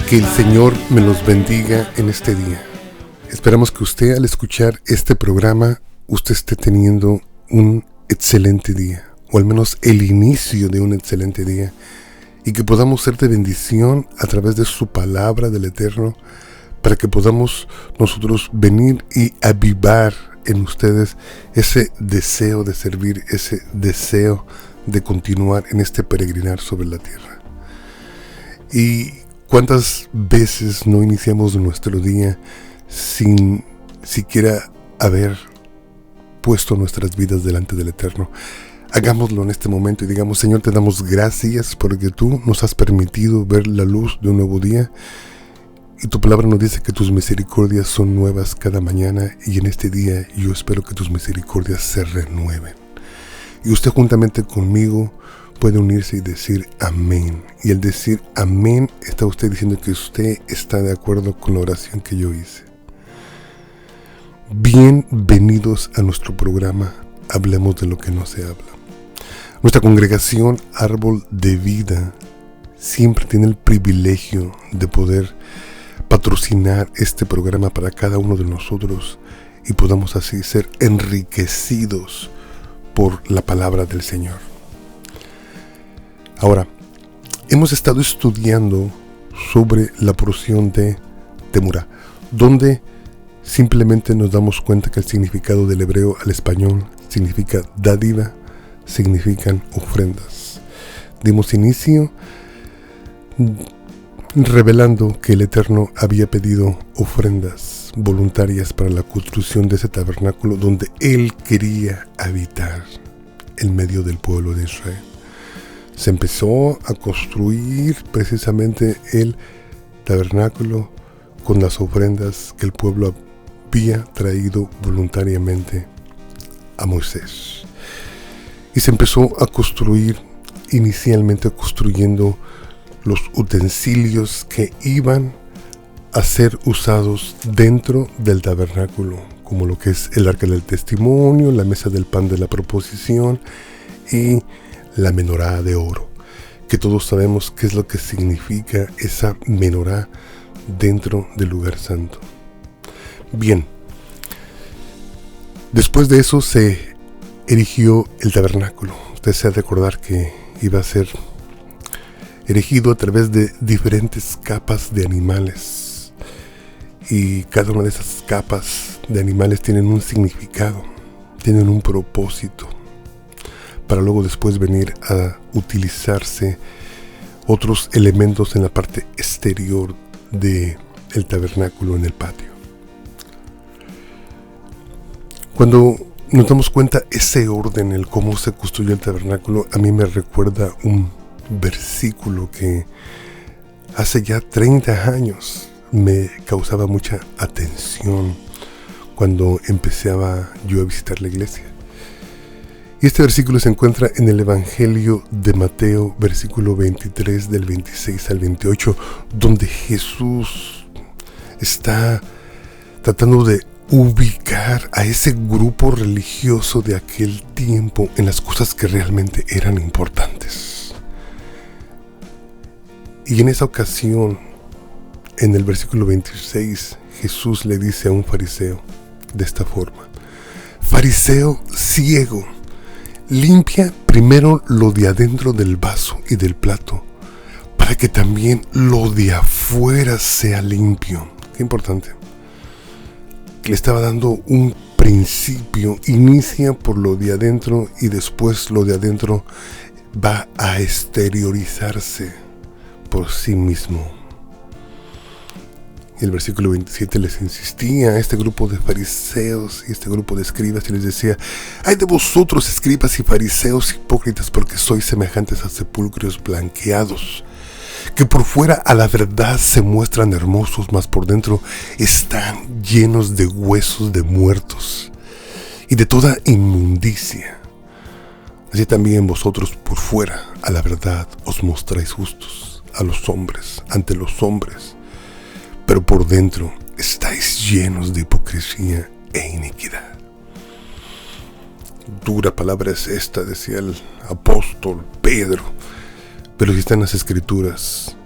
Que el Señor me los bendiga en este día. Esperamos que usted, al escuchar este programa, usted esté teniendo un excelente día, o al menos el inicio de un excelente día, y que podamos ser de bendición a través de su palabra del Eterno, para que podamos nosotros venir y avivar en ustedes ese deseo de servir, ese deseo de continuar en este peregrinar sobre la tierra. Y ¿cuántas veces no iniciamos nuestro día sin siquiera haber puesto nuestras vidas delante del Eterno? Hagámoslo en este momento y digamos: Señor, te damos gracias porque tú nos has permitido ver la luz de un nuevo día. Y tu palabra nos dice que tus misericordias son nuevas cada mañana, y en este día yo espero que tus misericordias se renueven. Y usted juntamente conmigo puede unirse y decir amén. Y al decir amén, está usted diciendo que usted está de acuerdo con la oración que yo hice. Bienvenidos a nuestro programa Hablemos de lo que no se habla. Nuestra congregación Árbol de Vida siempre tiene el privilegio de poder patrocinar este programa para cada uno de nosotros, y podamos así ser enriquecidos por la palabra del Señor. Ahora, hemos estado estudiando sobre la porción de Temurá, donde simplemente nos damos cuenta que el significado del hebreo al español significa dádiva, significan ofrendas. Dimos inicio revelando que el Eterno había pedido ofrendas voluntarias para la construcción de ese tabernáculo donde Él quería habitar en medio del pueblo de Israel. Se empezó a construir precisamente el tabernáculo con las ofrendas que el pueblo había traído voluntariamente a Moisés. Y se empezó a construir, inicialmente construyendo los utensilios que iban a ser usados dentro del tabernáculo, como lo que es el arca del testimonio, la mesa del pan de la proposición y la menorá de oro, que todos sabemos qué es lo que significa esa menorá dentro del lugar santo. Bien, después de eso se erigió el tabernáculo. Usted se ha de recordar que iba a ser erigido a través de diferentes capas de animales, y cada una de esas capas de animales tienen un significado, tienen un propósito, para luego después venir a utilizarse otros elementos en la parte exterior del tabernáculo, en el patio. Cuando nos damos cuenta ese orden, el cómo se construyó el tabernáculo, a mí me recuerda un versículo que hace ya 30 años me causaba mucha atención cuando empezaba yo a visitar la iglesia. Y este versículo se encuentra en el Evangelio de Mateo, versículo 23, del 26 al 28, donde Jesús está tratando de ubicar a ese grupo religioso de aquel tiempo en las cosas que realmente eran importantes. Y en esa ocasión, en el versículo 26, Jesús le dice a un fariseo de esta forma: fariseo ciego, limpia primero lo de adentro del vaso y del plato, para que también lo de afuera sea limpio. Qué importante. Le estaba dando un principio. Inicia por lo de adentro y después lo de adentro va a exteriorizarse por sí mismo. Y el versículo 27 les insistía a este grupo de fariseos y este grupo de escribas, y les decía: ¡ay de vosotros, escribas y fariseos hipócritas, porque sois semejantes a sepulcros blanqueados, que por fuera a la verdad se muestran hermosos, mas por dentro están llenos de huesos de muertos y de toda inmundicia! Así también vosotros por fuera a la verdad os mostráis justos a los hombres, ante los hombres, pero por dentro estáis llenos de hipocresía e iniquidad. Dura palabra es esta, decía el apóstol Pedro, pero si está en las Escrituras,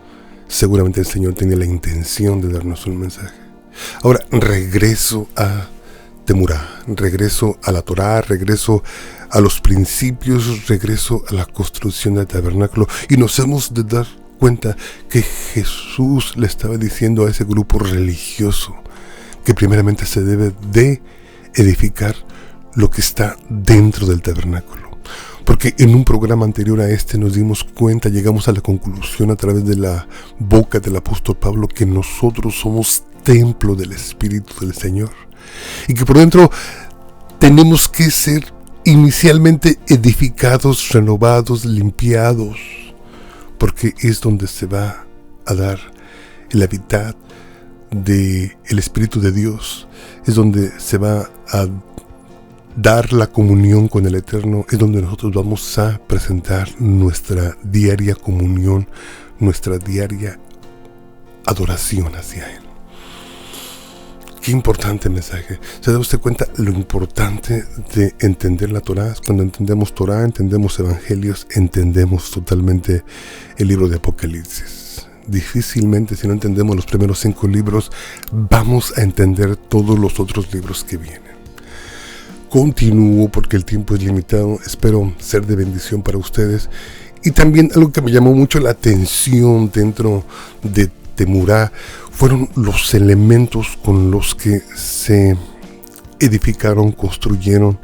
seguramente el Señor tiene la intención de darnos un mensaje. Ahora, regreso a Temurá, regreso a la Torá, regreso a los principios, regreso a la construcción del tabernáculo, y nos hemos de dar cuenta que Jesús le estaba diciendo a ese grupo religioso que primeramente se debe de edificar lo que está dentro del tabernáculo. Porque en un programa anterior a este nos dimos cuenta, llegamos a la conclusión a través de la boca del apóstol Pablo, que nosotros somos templo del Espíritu del Señor. Y que por dentro tenemos que ser inicialmente edificados, renovados, limpiados. Porque es donde se va a dar el hábitat del Espíritu de Dios. Es donde se va a dar la comunión con el Eterno, es donde nosotros vamos a presentar nuestra diaria comunión, nuestra diaria adoración hacia Él. Qué importante mensaje. ¿Se da usted cuenta lo importante de entender la Torá? Cuando entendemos Torá, entendemos Evangelios, entendemos totalmente el libro de Apocalipsis. Difícilmente, si no entendemos los primeros 5 libros, vamos a entender todos los otros libros que vienen. Continúo porque el tiempo es limitado. Espero ser de bendición para ustedes. Y también algo que me llamó mucho la atención dentro de Temurá fueron los elementos con los que se edificaron, construyeron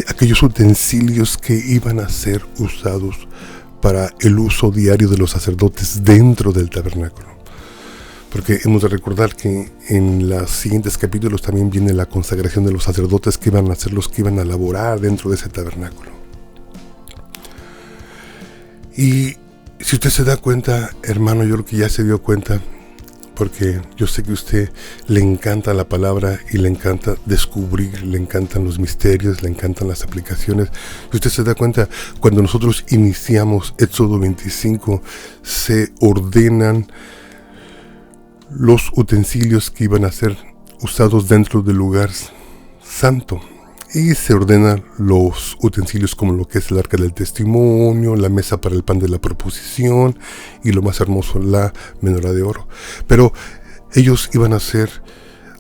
aquellos utensilios que iban a ser usados para el uso diario de los sacerdotes dentro del tabernáculo. Porque hemos de recordar que en los siguientes capítulos también viene la consagración de los sacerdotes que iban a ser los que iban a laborar dentro de ese tabernáculo. Y si usted se da cuenta, hermano, yo creo que ya se dio cuenta, porque yo sé que a usted le encanta la palabra y le encanta descubrir, le encantan los misterios, le encantan las aplicaciones. Si usted se da cuenta, cuando nosotros iniciamos Éxodo 25, se ordenan los utensilios que iban a ser usados dentro del lugar santo, y se ordenan los utensilios como lo que es el arca del testimonio, la mesa para el pan de la proposición y lo más hermoso, la menorá de oro. Pero ellos iban a hacer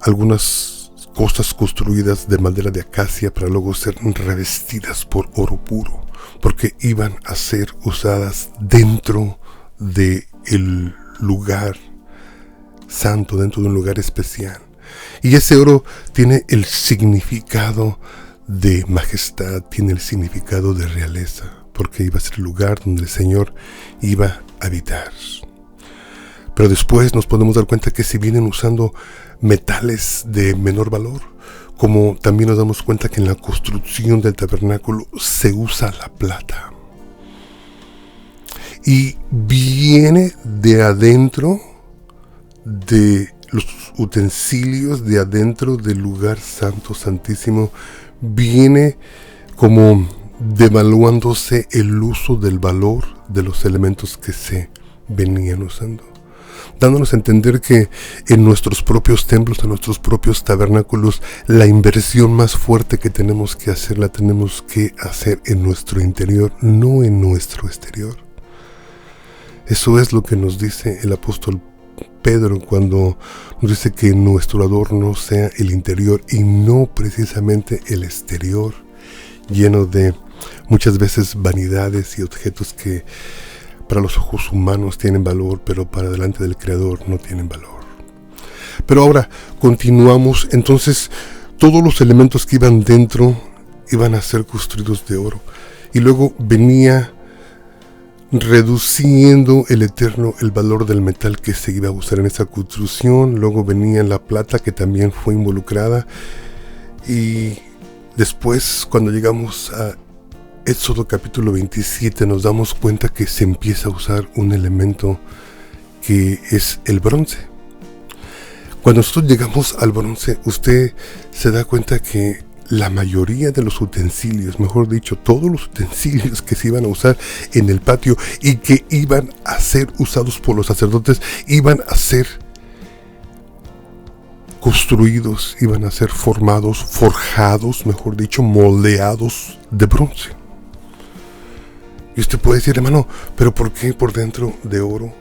algunas cosas construidas de madera de acacia para luego ser revestidas por oro puro, porque iban a ser usadas dentro del lugar santo, dentro de un lugar especial. Y ese oro tiene el significado de majestad, tiene el significado de realeza, porque iba a ser el lugar donde el Señor iba a habitar. Pero después nos podemos dar cuenta que se vienen usando metales de menor valor, como también nos damos cuenta que en la construcción del tabernáculo se usa la plata. Y viene de adentro de los utensilios, de adentro del lugar santo, santísimo, viene como devaluándose el uso del valor de los elementos que se venían usando, dándonos a entender que en nuestros propios templos, en nuestros propios tabernáculos, la inversión más fuerte que tenemos que hacer, la tenemos que hacer en nuestro interior, no en nuestro exterior. Eso es lo que nos dice el apóstol Pedro cuando nos dice que nuestro adorno sea el interior y no precisamente el exterior, lleno de muchas veces vanidades y objetos que para los ojos humanos tienen valor, pero para delante del Creador no tienen valor. Pero ahora continuamos. Entonces todos los elementos que iban dentro iban a ser construidos de oro, y luego venía reduciendo el Eterno el valor del metal que se iba a usar en esa construcción. Luego venía la plata, que también fue involucrada, y después, cuando llegamos a Éxodo capítulo 27, nos damos cuenta que se empieza a usar un elemento que es el bronce. Cuando nosotros llegamos al bronce, usted se da cuenta que la mayoría de los utensilios, mejor dicho, todos los utensilios que se iban a usar en el patio y que iban a ser usados por los sacerdotes, iban a ser construidos, iban a ser formados, forjados, mejor dicho, moldeados de bronce. Y usted puede decir, hermano, ¿pero por qué por dentro de oro?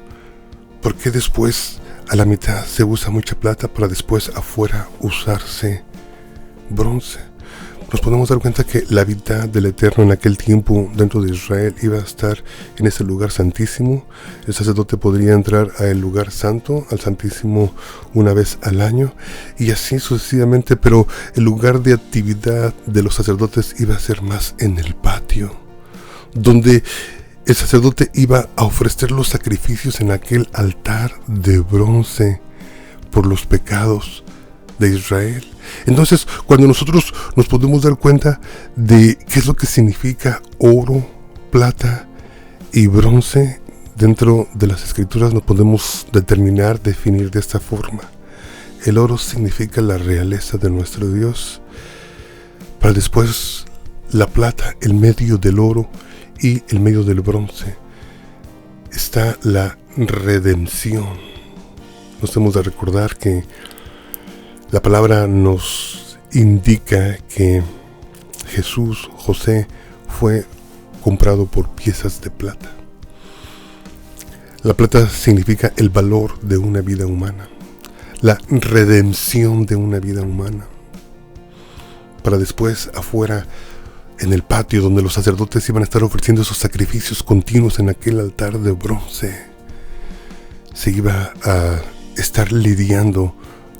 ¿Por qué después a la mitad se usa mucha plata para después afuera usarse bronce? Nos podemos dar cuenta que la vida del Eterno en aquel tiempo dentro de Israel iba a estar en ese lugar santísimo. El sacerdote podría entrar al lugar santo, al santísimo, una vez al año, y así sucesivamente, pero el lugar de actividad de los sacerdotes iba a ser más en el patio, donde el sacerdote iba a ofrecer los sacrificios en aquel altar de bronce por los pecados de Israel. Entonces, cuando nosotros nos podemos dar cuenta de qué es lo que significa oro, plata y bronce dentro de las escrituras, nos podemos definir de esta forma. El oro significa la realeza de nuestro Dios, para después la plata, el medio del oro, y el medio del bronce está la redención. Nos hemos de recordar que la palabra nos indica que Jesús, José, fue comprado por piezas de plata. La plata significa el valor de una vida humana, la redención de una vida humana, para después afuera en el patio donde los sacerdotes iban a estar ofreciendo esos sacrificios continuos en aquel altar de bronce, se iba a estar lidiando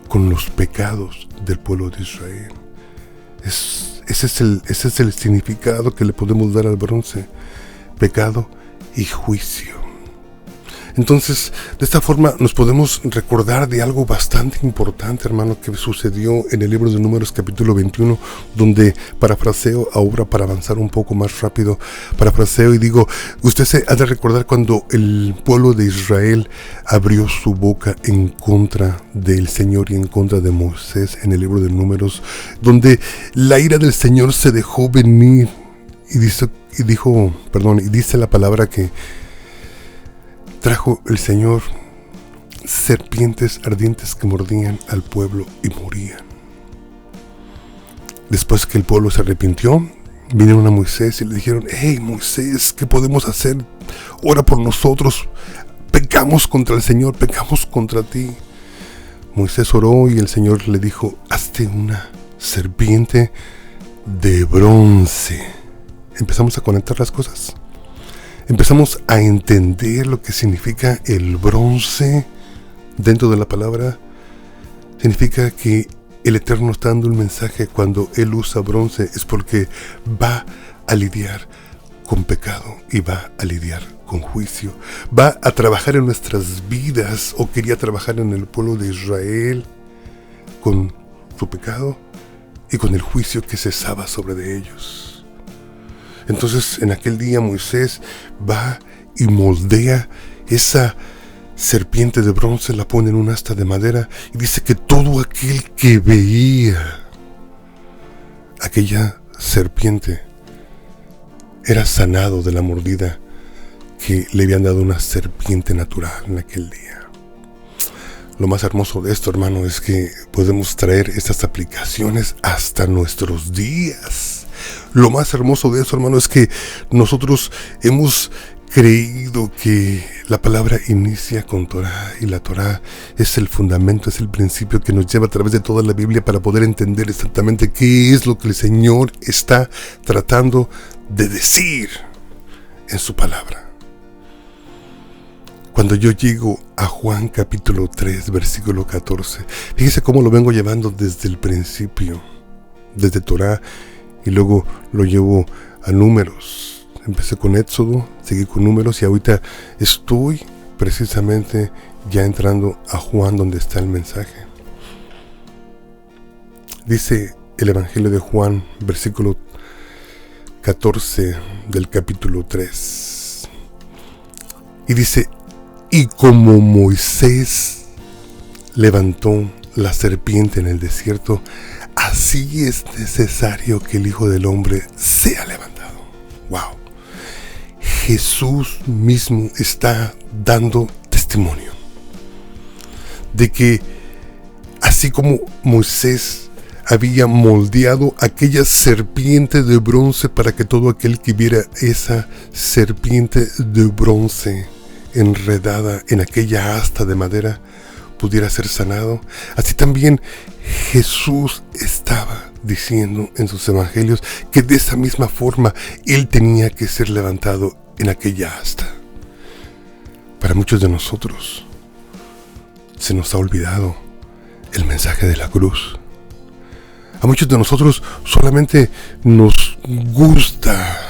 con los pecados del pueblo de Israel. Ese es el significado que le podemos dar al bronce: pecado y juicio. Entonces, de esta forma nos podemos recordar de algo bastante importante, hermano, que sucedió en el libro de Números capítulo 21, donde parafraseo ahora para avanzar un poco más rápido, parafraseo y digo, usted se ha de recordar cuando el pueblo de Israel abrió su boca en contra del Señor y en contra de Moisés en el libro de Números, donde la ira del Señor se dejó venir y dice la palabra que trajo el Señor serpientes ardientes que mordían al pueblo y morían. Después que el pueblo se arrepintió, vinieron a Moisés y le dijeron: hey Moisés, ¿qué podemos hacer? Ora por nosotros, pecamos contra el Señor, pecamos contra ti. Moisés oró y el Señor le dijo: hazte una serpiente de bronce. Empezamos a conectar las cosas. Empezamos a entender lo que significa el bronce dentro de la palabra. Significa que el Eterno está dando un mensaje cuando Él usa bronce, es porque va a lidiar con pecado y va a lidiar con juicio. Va a trabajar en nuestras vidas, o quería trabajar en el pueblo de Israel, con su pecado y con el juicio que cesaba sobre de ellos. Entonces en aquel día Moisés va y moldea esa serpiente de bronce, la pone en un asta de madera y dice que todo aquel que veía aquella serpiente era sanado de la mordida que le habían dado una serpiente natural en aquel día. Lo más hermoso de esto, hermano, es que podemos traer estas aplicaciones hasta nuestros días. Lo más hermoso de eso, hermano, es que nosotros hemos creído que la palabra inicia con Torah, y la Torah es el fundamento, es el principio que nos lleva a través de toda la Biblia para poder entender exactamente qué es lo que el Señor está tratando de decir en su palabra. Cuando yo llego a Juan capítulo 3, versículo 14, fíjese cómo lo vengo llevando desde el principio, desde Torah, y luego lo llevo a Números. Empecé con Éxodo, seguí con Números y ahorita estoy precisamente ya entrando a Juan, donde está el mensaje. Dice el Evangelio de Juan, versículo 14 del capítulo 3. Y dice: y como Moisés levantó la serpiente en el desierto, así es necesario que el Hijo del Hombre sea levantado. ¡Wow! Jesús mismo está dando testimonio de que así como Moisés había moldeado aquella serpiente de bronce para que todo aquel que viera esa serpiente de bronce enredada en aquella asta de madera pudiera ser sanado, así también Jesús estaba diciendo en sus evangelios que de esa misma forma Él tenía que ser levantado en aquella asta. Para muchos de nosotros se nos ha olvidado el mensaje de la cruz. A muchos de nosotros solamente nos gusta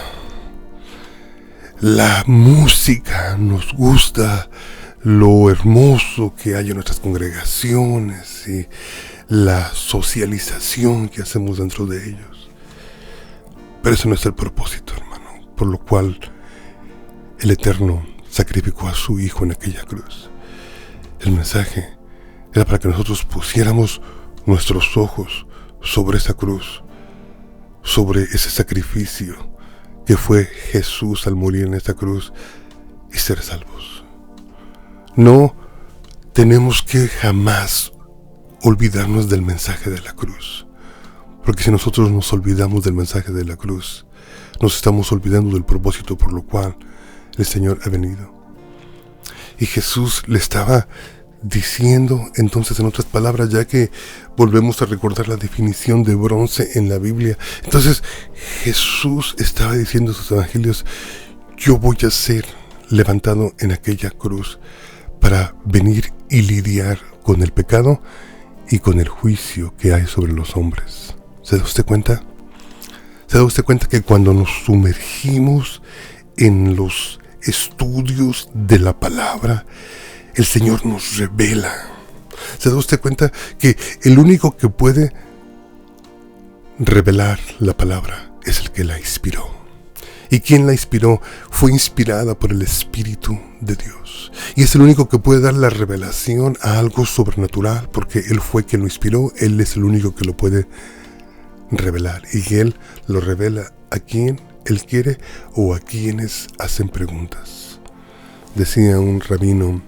la música, nos gusta lo hermoso que hay en nuestras congregaciones y la socialización que hacemos dentro de ellos. Pero ese no es el propósito, hermano, por lo cual el Eterno sacrificó a su Hijo en aquella cruz. El mensaje era para que nosotros pusiéramos nuestros ojos sobre esa cruz, sobre ese sacrificio que fue Jesús al morir en esta cruz y ser salvos. No tenemos que jamás olvidarnos del mensaje de la cruz, porque si nosotros nos olvidamos del mensaje de la cruz, nos estamos olvidando del propósito por lo cual el Señor ha venido. Y Jesús le estaba diciendo, entonces, en otras palabras, ya que volvemos a recordar la definición de bronce en la Biblia, entonces Jesús estaba diciendo en sus evangelios: yo voy a ser levantado en aquella cruz para venir y lidiar con el pecado y con el juicio que hay sobre los hombres. ¿Se da usted cuenta? ¿Se da usted cuenta que cuando nos sumergimos en los estudios de la palabra, el Señor nos revela? ¿Se da usted cuenta que el único que puede revelar la palabra es el que la inspiró? ¿Y quién la inspiró? Fue inspirada por el Espíritu de Dios. Y es el único que puede dar la revelación a algo sobrenatural, porque Él fue quien lo inspiró. Él es el único que lo puede revelar. Y Él lo revela a quien Él quiere o a quienes hacen preguntas. Decía un rabino,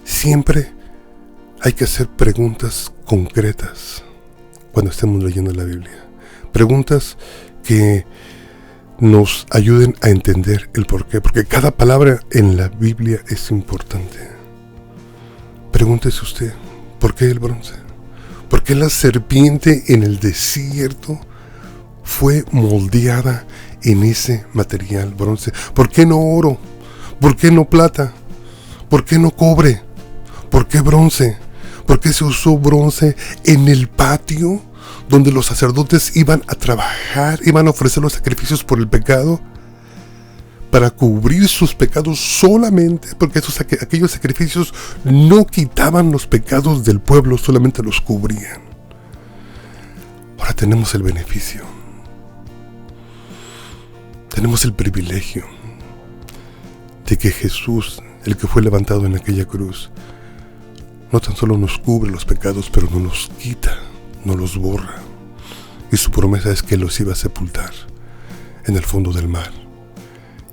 siempre hay que hacer preguntas concretas cuando estemos leyendo la Biblia. Preguntas que nos ayuden a entender el porqué, porque cada palabra en la Biblia es importante. Pregúntese usted, ¿por qué el bronce? ¿Por qué la serpiente en el desierto fue moldeada en ese material bronce? ¿Por qué no oro? ¿Por qué no plata? ¿Por qué no cobre? ¿Por qué bronce? ¿Por qué se usó bronce en el patio donde los sacerdotes iban a trabajar, iban a ofrecer los sacrificios por el pecado, para cubrir sus pecados solamente? Porque aquellos sacrificios no quitaban los pecados del pueblo, solamente los cubrían. Ahora tenemos el beneficio, tenemos el privilegio de que Jesús, el que fue levantado en aquella cruz, no tan solo nos cubre los pecados, pero no los quita, no los borra. Y su promesa es que los iba a sepultar en el fondo del mar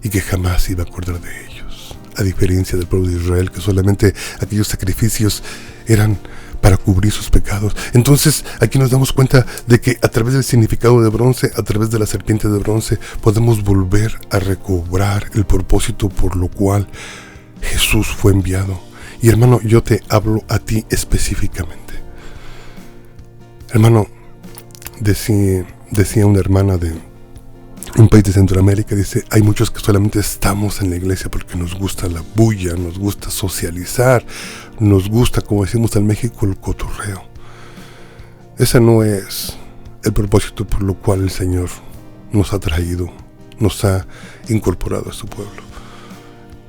y que jamás iba a acordar de ellos. A diferencia del pueblo de Israel, que solamente aquellos sacrificios eran para cubrir sus pecados. Entonces aquí nos damos cuenta de que a través del significado de bronce, a través de la serpiente de bronce, podemos volver a recobrar el propósito por lo cual Jesús fue enviado. Y hermano, yo te hablo a ti específicamente. Hermano, decía una hermana de un país de Centroamérica, dice: hay muchos que solamente estamos en la iglesia porque nos gusta la bulla, nos gusta socializar, nos gusta, como decimos en México, el cotorreo. Ese no es el propósito por lo cual el Señor nos ha traído, nos ha incorporado a su pueblo.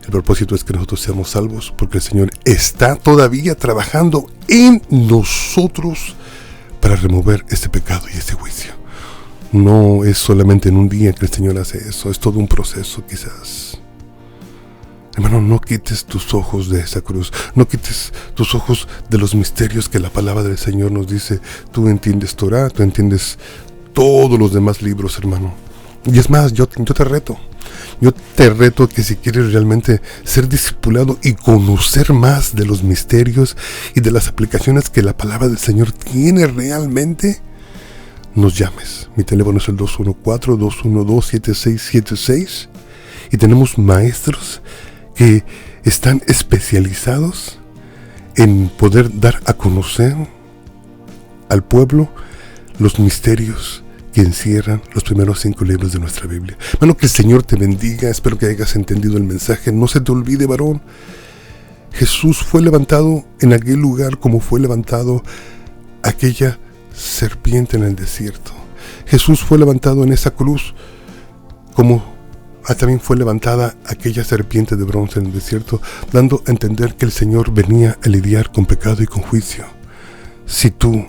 El propósito es que nosotros seamos salvos, porque el Señor está todavía trabajando en nosotros para remover este pecado y este juicio. No es solamente en un día que el Señor hace eso, es todo un proceso quizás. Hermano, no quites tus ojos de esa cruz, no quites tus ojos de los misterios que la palabra del Señor nos dice. Tú entiendes Torah, tú entiendes todos los demás libros, hermano. Y es más, yo te reto. Yo te reto que si quieres realmente ser discipulado y conocer más de los misterios y de las aplicaciones que la palabra del Señor tiene realmente, nos llames. Mi teléfono es el 214-212-7676 y tenemos maestros que están especializados en poder dar a conocer al pueblo los misterios que encierran los primeros 5 libros de nuestra Biblia. Hermano, que el Señor te bendiga. Espero que hayas entendido el mensaje. No se te olvide, varón, Jesús fue levantado en aquel lugar como fue levantado aquella serpiente en el desierto. Jesús fue levantado en esa cruz como también fue levantada aquella serpiente de bronce en el desierto, dando a entender que el Señor venía a lidiar con pecado y con juicio. Si tú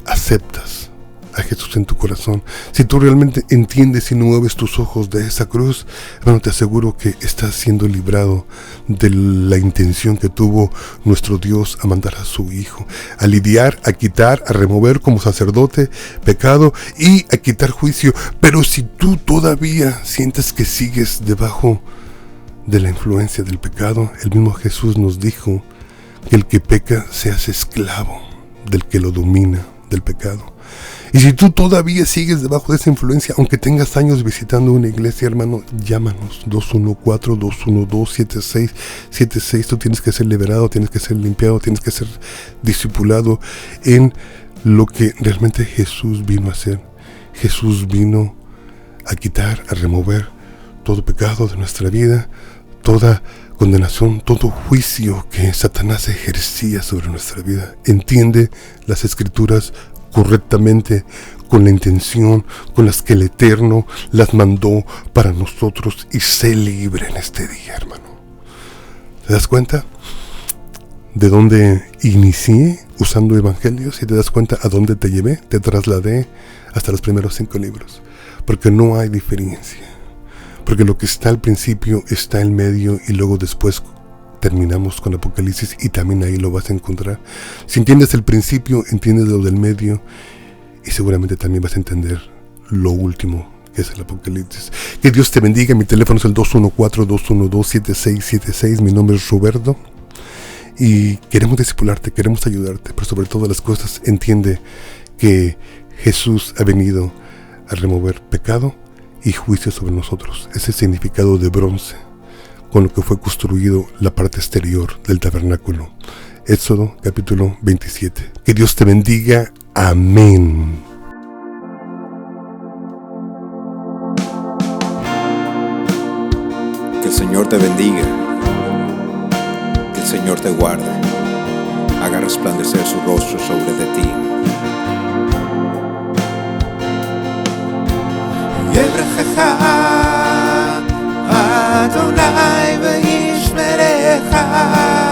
aceptas a Jesús en tu corazón, si tú realmente entiendes y no mueves tus ojos de esa cruz, hermano, te aseguro que estás siendo librado de la intención que tuvo nuestro Dios a mandar a su Hijo, a lidiar, a quitar, a remover como sacerdote pecado y a quitar juicio. Pero si tú todavía sientes que sigues debajo de la influencia del pecado, el mismo Jesús nos dijo que el que peca se hace esclavo del que lo domina, del pecado. Y si tú todavía sigues debajo de esa influencia, aunque tengas años visitando una iglesia, hermano, llámanos 214-212-7676. Tú tienes que ser liberado, tienes que ser limpiado, tienes que ser discipulado en lo que realmente Jesús vino a hacer. Jesús vino a quitar, a remover todo pecado de nuestra vida, toda condenación, todo juicio que Satanás ejercía sobre nuestra vida. Entiende las Escrituras correctamente, con la intención con las que el Eterno las mandó para nosotros, y sé libre en este día, hermano. ¿Te das cuenta de dónde inicié usando evangelios? Y te das cuenta a dónde te llevé, te trasladé hasta los primeros 5 libros, porque no hay diferencia, porque lo que está al principio está en medio y luego después terminamos con Apocalipsis, y también ahí lo vas a encontrar. Si entiendes el principio, entiendes lo del medio, y seguramente también vas a entender lo último, que es el Apocalipsis. Que Dios te bendiga. Mi teléfono es el 214-212-7676. Mi nombre es Roberto y queremos discipularte, queremos ayudarte, pero sobre todas las cosas entiende que Jesús ha venido a remover pecado y juicio sobre nosotros. Ese significado de bronce con lo que fue construido la parte exterior del tabernáculo. Éxodo capítulo 27. Que Dios te bendiga. Amén. Que el Señor te bendiga. Que el Señor te guarde. Haga resplandecer su rostro sobre de ti. Adonai v'yishmerecha.